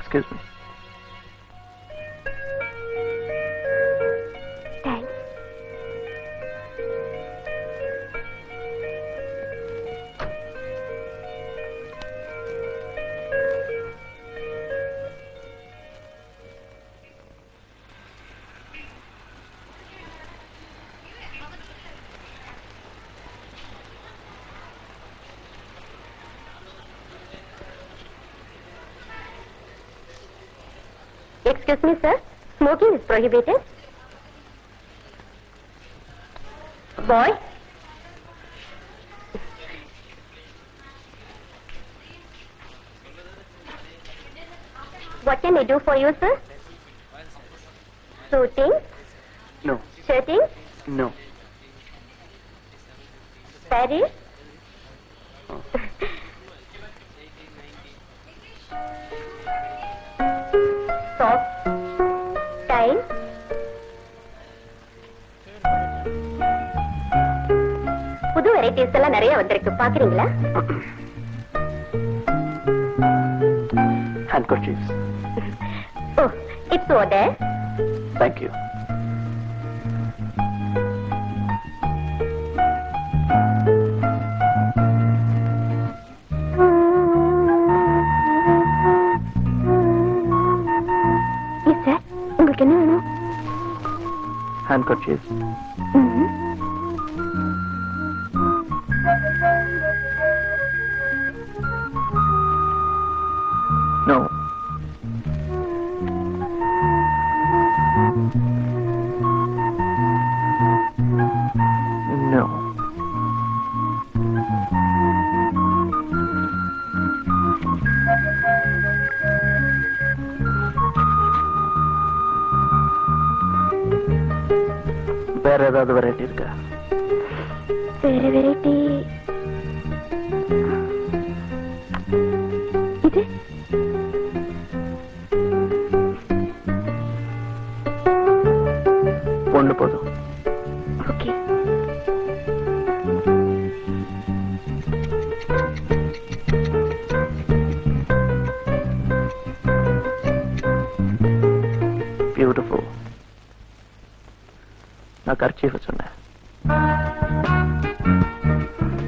Excuse me. Excuse me, sir. Smoking is prohibited. Boy. What can I do for you, sir? Shooting? No. Shooting? No. Paris? Oh. Soft time. புது varieties எல்லாம் நிறைய வந்திருக்கு, பாக்குறீங்களா? Handkerchiefs. Oh, it's over there. Thank you. Yes, sir. உங்களுக்கு என்ன வேணும்? Handkerchiefs. No. No. வேற ஏதாவது வெரைட்டி இருக்கா? வேற வெரைட்டி இது ஒண்ணு போதும். ஓகே. பியூட்டிஃபுல். நான் கர்ச்சீஃப் சொன்னேன்.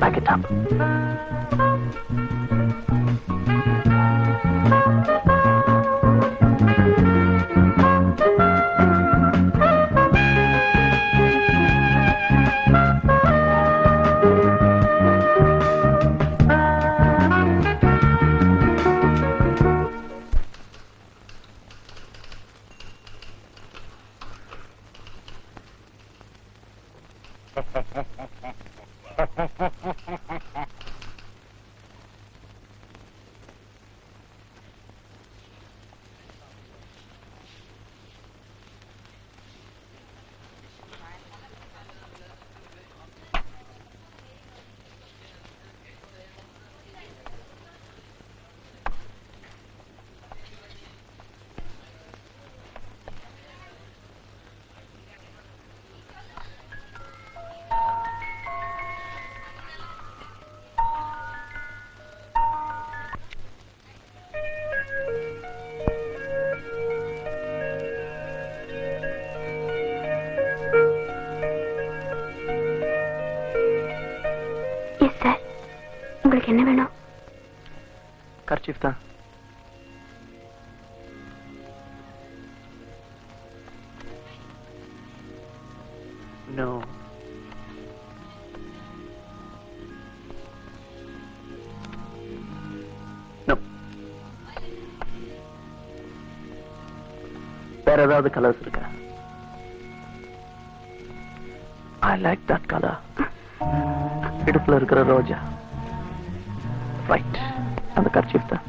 Back it up. உங்களுக்கு என்ன வேணும்? கர்ச்சீஃப் தான். No. No. வேற ஏதாவது கலர்ஸ் இருக்கா? I like that color. இடுப்புல இருக்கிற ரோஜா. Right. அந்த கர்ச்சீஃப் தான்.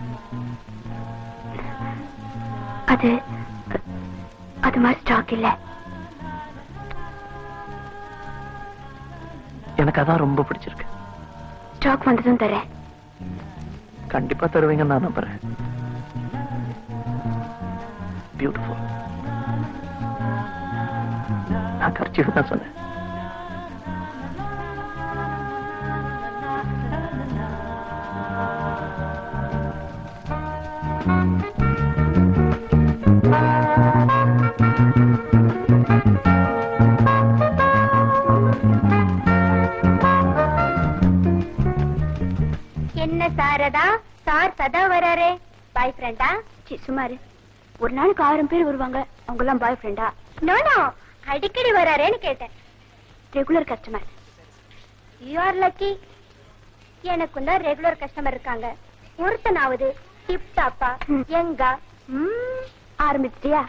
அது மாதிரி ஸ்டாக் இல்ல. எனக்கு அதான் ரொம்ப பிடிச்சிருக்கு. ஸ்டாக் வந்ததும் தரேன். கண்டிப்பா தருவீங்கன்னு நான் நம்புறேன். பியூட்டிஃபுல். நான் கர்ச்சீஃப் தான் சொன்னேன். என்ன சாரதா, சார் சதா வராரே, பாய் ஃப்ரெண்டா? சுமாரு ஒரு நாளுக்கு 1000 பேர் வருவாங்க, அவங்க எல்லாம் பாய் ஃப்ரெண்டா? நோ நோ, அடிக்கடி வராரேன்னு கேட்டேன். Regular customer. You are lucky. எனக்கும் தான் ரெகுலர் கஸ்டமர் இருக்காங்க. ஒருத்தனாவது டிப் டாப்பா எங்க ஆரம்பிச்சிட்டியா?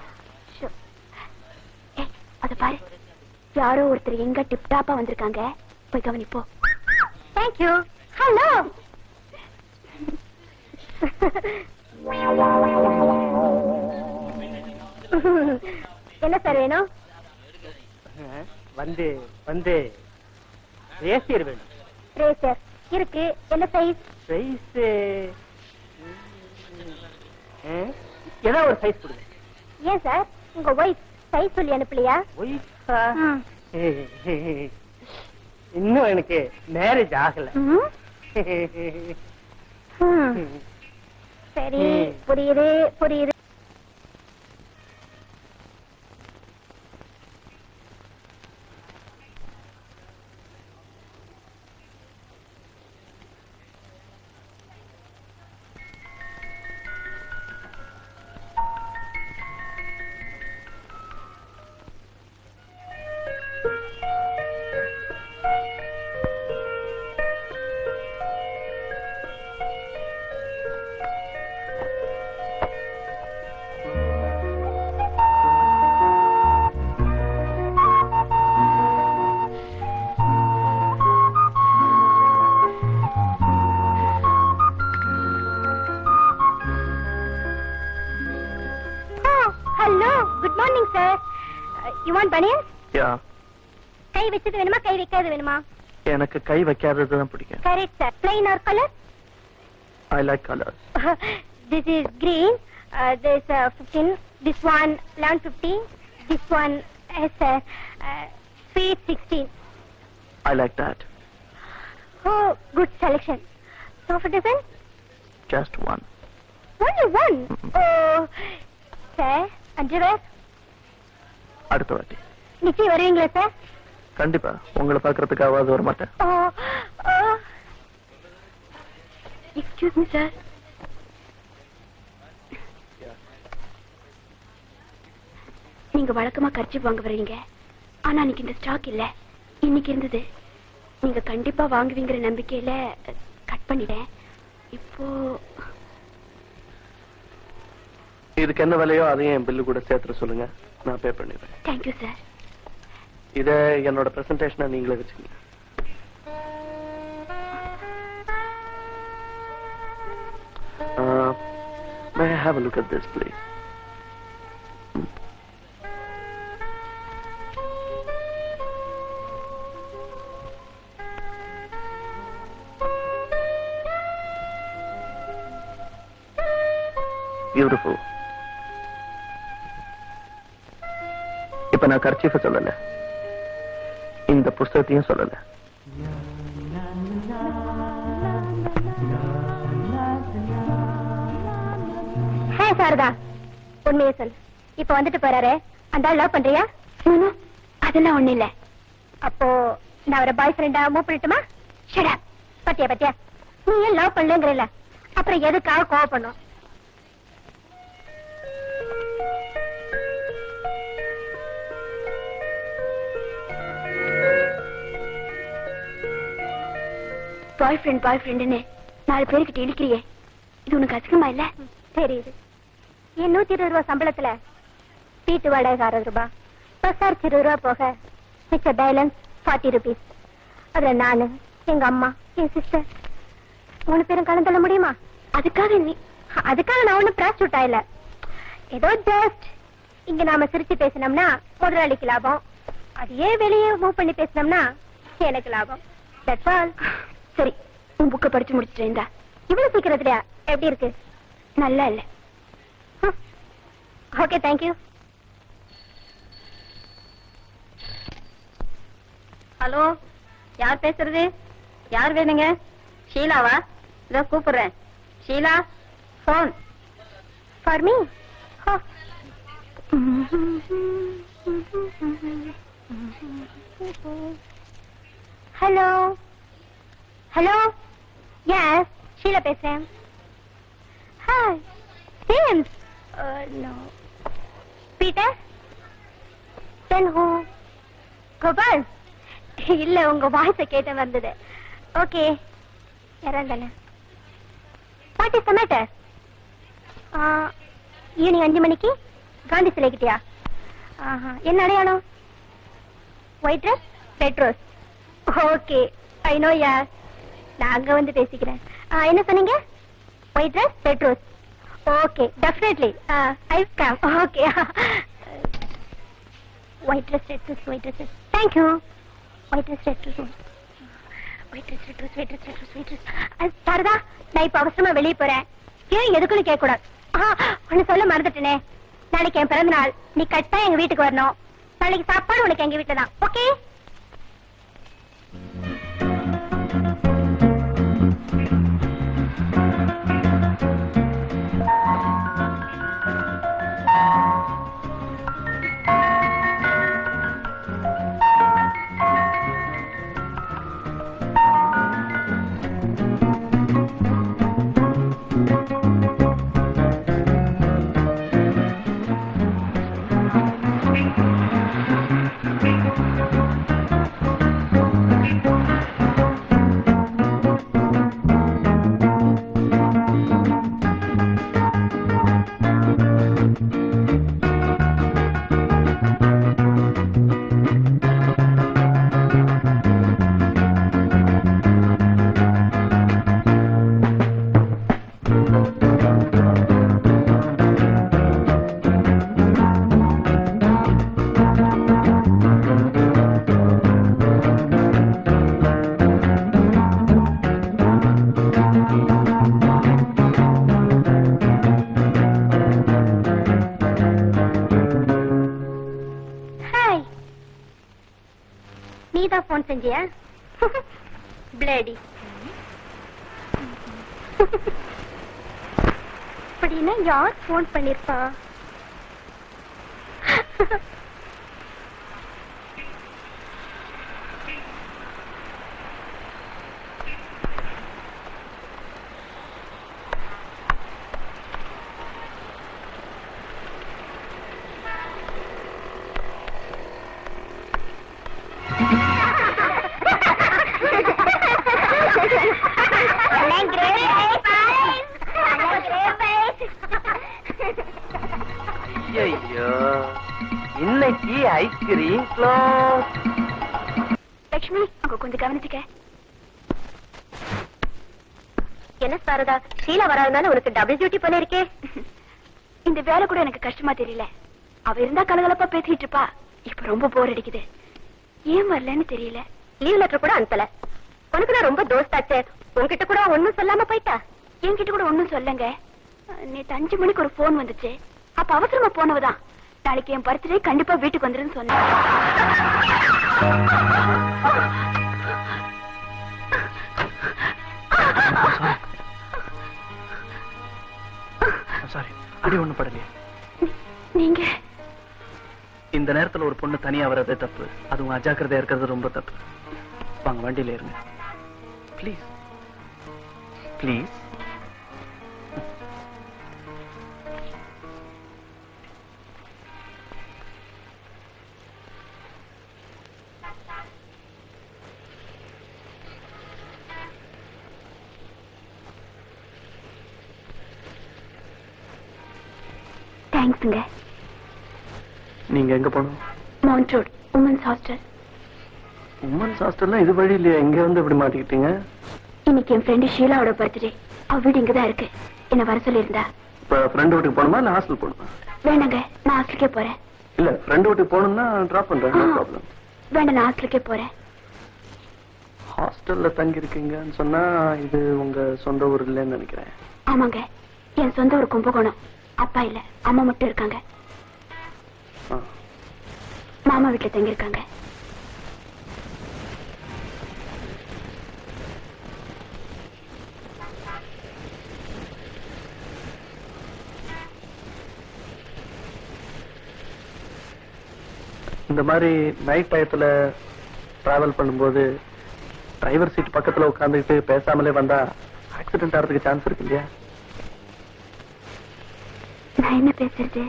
அத பாரு, யாரோ ஒருத்தர் எங்க டிப் டாப்பா வந்திருக்காங்க, போய் கவனிப்போ. தேங்க்யூ. ஹலோ. என்ன சார் வேணும்? வந்து வந்து ரேசியர் வேணும். ரேசர் இருக்கு. என்ன சைஸ்? சைஸ் ஏதோ ஒரு சைஸ் கொடுங்க. ஏன் சார், உங்க ஒய்ஃப் சைஸ் சொல்லி அனுப்பலையா? ஒய்ஃபா? இன்னும் எனக்கு மேரேஜ் ஆகல. சரி, புரியுது புரியுது. Good morning sir. You want பனியன்? யா. கை வச்சது வேணுமா, கை வைக்காது வேணுமா? எனக்கு கை வைக்காதது தான் பிடிக்கும். Correct sir. plain or color? I like colors. This is green. This 15. This one 1150. This one is sweet 16. I like that. Oh, good selection. Sofa design? Just one. Only one? Oh, sir. Underwear? அடுத்த வாட்டி நிச்சயம் வருவீங்களா sir? கண்டிப்பா. உங்களை பார்க்கறதுக்காவது வர மாட்டேன். Excuse me sir. நீங்க வழக்கமா கர்ச்சீப் வாங்க வருவீங்க, ஆனா இன்னைக்கு இந்த ஸ்டாக் இல்ல. இன்னைக்கு இருந்தது. நீங்க கண்டிப்பா வாங்குவீங்கிற நம்பிக்கையில கட் பண்ணிட்டேன். இப்போ இதுக்கு என்ன விலையோ அதையும் என் பில்லு கூட சேர்த்து சொல்லுங்க, நான் பே பண்ணிடுறேன். Thank you sir. இத என்னோட பிரசன்டேஷனை நீங்களே வச்சுக்கோங்க. May I have a look at this, please? Beautiful. இப்ப நான் கர்ச்சீஃப சொல்லல, இந்த புஸ்தகத்தையும் சொல்லல. ஹே சாரதா, உண்மையை சொல். இப்ப வந்துட்டு போறாரு, அந்த லவ் பண்றியா? அதெல்லாம் ஒண்ணு இல்ல. அப்போ நான் அவரை பாய் ஃப்ரெண்டா மூவ் பண்ணட்டுமா? Shut up. பத்தியா பத்தியா, நீ ஏன் லவ் பண்ணலங்கறல, அப்புறம் எதுக்காக கோவப்படணும்? பாய் ஃப்ரெண்ட்னு 4 பேருக்கிட்ட இழுக்கிறியே, இது உனக்கு அசிங்கமா இல்ல? தெரியுது. என் 120 ரூபாய் சம்பளத்துல வீட்டு வாடகை 60 ரூபாய், பஸ் சார்ஜ் 20 ரூபாய் போக மிச்ச பேலன்ஸ் 40 rupees. அதுல நானு, எங்க அம்மா, என் சிஸ்டர் 3 பேரும் கலந்துள்ள முடியுமா? அதுக்காக நான் ஒண்ணு பிராஸ்டியூட் ஆயில. ஏதோ ஜஸ்ட் இங்க நாம சிரிச்சு பேசினோம்னா முதலாளிக்கு லாபம், அதையே வெளியே மூவ் பண்ணி பேசினோம்னா எனக்கு லாபம். That's all. சரி, உன் புக்க படிச்சு முடிச்சுட்டேன்டா. இவ்வளவு சீக்கிரத்துலயா? எப்படி இருக்கு? நல்லா இல்ல. Okay, thank you. ஹலோ, யார் பேசுறது? யார் வேணுங்க? ஷீலாவா? இதோ கூப்பிடுறேன். Sheela, phone for me. Hello hello. Yes, Sheela பேசுறேன். Hi James. No. Peter. Then who? Gopal. இல்ல, உங்க வாய்ஸை கேட்ட வந்தது. ஓகே, யாராவது தானே. What is the matter? Evening 5 மணிக்கு காந்தி சிலை கிட்டியா? என்ன அடையாளம்? White rose, red rose. Okay, I know யார். நான் அங்க வந்து பேசிக்கிறேன். என்ன சொன்னீங்க? White rose, red rose. Okay, definitely I come. Okay, white rose, red rose, white rose. Thank you. White rose, red rose, white rose, red rose, white rose, red rose, white rose. Sharada, நான் இப்ப அவசரமா வெளியே போறேன். ஏன் எதுக்குன்னு கேட்க கூடாது. ஒன்னு சொல்ல மறந்துட்டேனே. நாளைக்கு என் பிறந்த நாள். நீ கட்டாயம் எங்க வீட்டுக்கு வரணும். நாளைக்கு சாப்பாடு உனக்கு எங்க வீட்டுல தான். ஓகே? நீதான் போன் செஞ்சியா? பிளேடி. அப்படின்னா யார் போன் பண்ணிருப்பா? இன்னைக்கு ஐஸ்கிரீம் க்ளோஸ். லட்சுமி, அங்க கொஞ்சம் கவனிச்சுக்க. என்ன சாரதா, ஷீலா வராதுனால உனக்கு டபுள் டியூட்டி போல இருக்கே. இந்த வேலை கூட எனக்கு கஷ்டமா தெரியல. அவ இருந்தா கலகலப்பா பேசிட்டு இருப்பா. இப்ப ரொம்ப போர் அடிக்குது. ஏன் வரலன்னு தெரியல. லீவ் லெட்டர் கூட அனுப்பல. உனக்கு நான் ரொம்ப தோஸ்தாச்சே. உன்கிட்ட கூட ஒன்னும் சொல்லாம போயிட்டா? என்கிட்ட கூட ஒன்னும் சொல்லுங்க. நேத்து 5 மணிக்கு ஒரு போன் வந்துச்சு. அப்ப அவசரமா போனவதான். நாளைக்கு என் பர்த்டே, கண்டிப்பா வீட்டுக்கு வந்துருன்னு சொன்னேன். சாரி, அடி ஒண்ணு படலையே. நீங்க இந்த நேரத்துல ஒரு பொண்ணு தனியா வர்றதே தப்பு. அதுவும் அஜாக்கிரதையா இருக்கிறது ரொம்ப தப்பு. வாங்க, வண்டியில இருங்க ப்ளீஸ். ப்ளீஸ். தேங்க்ஸுங்க. நீங்க எங்க போனோம்? Mount road women's hostel. Women's ஹாஸ்டல்ல இது வழி இல்லையா? இங்க வந்து இப்படி மாட்டிக்கிட்டீங்க? இன்னைக்கு என் ஃப்ரெண்டு ஷீலாவோட பர்த்டே. அவ வீடு இங்கதான் இருக்கு. என்ன வர சொல்லியிருந்தா. இப்ப ஃப்ரெண்ட் வீட்டுக்கு போகணுமா இல்ல ஹாஸ்டல் போகணுமா? வேணாங்க, நான் ஹாஸ்டலுக்கே போறேன். இல்ல, ஃப்ரெண்ட் வீட்டுக்கு போகணும்னா டிராப் பண்றேன். No problem. வேண்டாம், நான் ஹாஸ்டலுக்கே போறேன். ஹாஸ்டல்ல தங்கி இருக்கீங்கன்னு சொன்னா இது உங்க சொந்த ஊர் இல்லைன்னு நினைக்கிறேன். ஆமாங்க, என் சொந்த ஊர் கும்பகோணம். அப்பா இல்ல, அம்மா மட்டும் இருக்காங்க. மாமா வீட்டுல தங்கி இருக்காங்க. இந்த மாதிரி நைட் டயத்துல டிராவல் பண்ணும்போது டிரைவர் சீட் பக்கத்துல உட்காந்துக்கிட்டு பேசாமலே வந்தா ஆக்சிடென்ட் ஆகிறதுக்கு சான்ஸ் இருக்கு இல்லையா? நான் என்ன பேசுறது?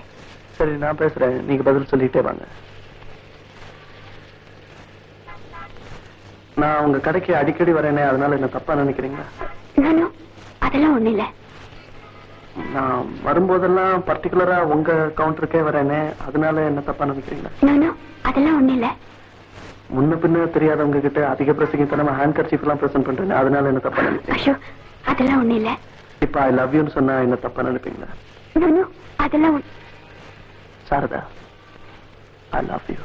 சரி நான் பேசுறேன், நீங்க பதில் சொல்லிட்டே வாங்க. நான் உங்க கடைக்கு அடிக்கடி வரேனே, அதனால என்ன தப்பா நினைக்கிறீங்களா? நானும் அதெல்லாம் ஒண்ணு இல்ல. நான் வரும்போதெல்லாம் பர்டிகுலரா உங்க கவுண்டருக்கே வரேனே, அதனால என்ன தப்பா நினைக்கிறீங்களா? நானும் அதெல்லாம் ஒண்ணு இல்ல. முன்ன பின்ன தெரியாதவங்க கிட்ட அதிக பிரசங்கித்தனமா ஹேண்ட் கர்ச்சீஃப் எல்லாம் பிரசன்ட் பண்றேன், அதனால என்ன தப்பா நினைக்கிறீங்க? ஐயோ அதெல்லாம் ஒண்ணு இல்ல. இப்ப ஐ லவ் யூன்னு சொன்னா என்ன தப்பா நினைப்பீங்களா? நானும் அதெல்லாம் சாரதா, ஐ லவ் யூ.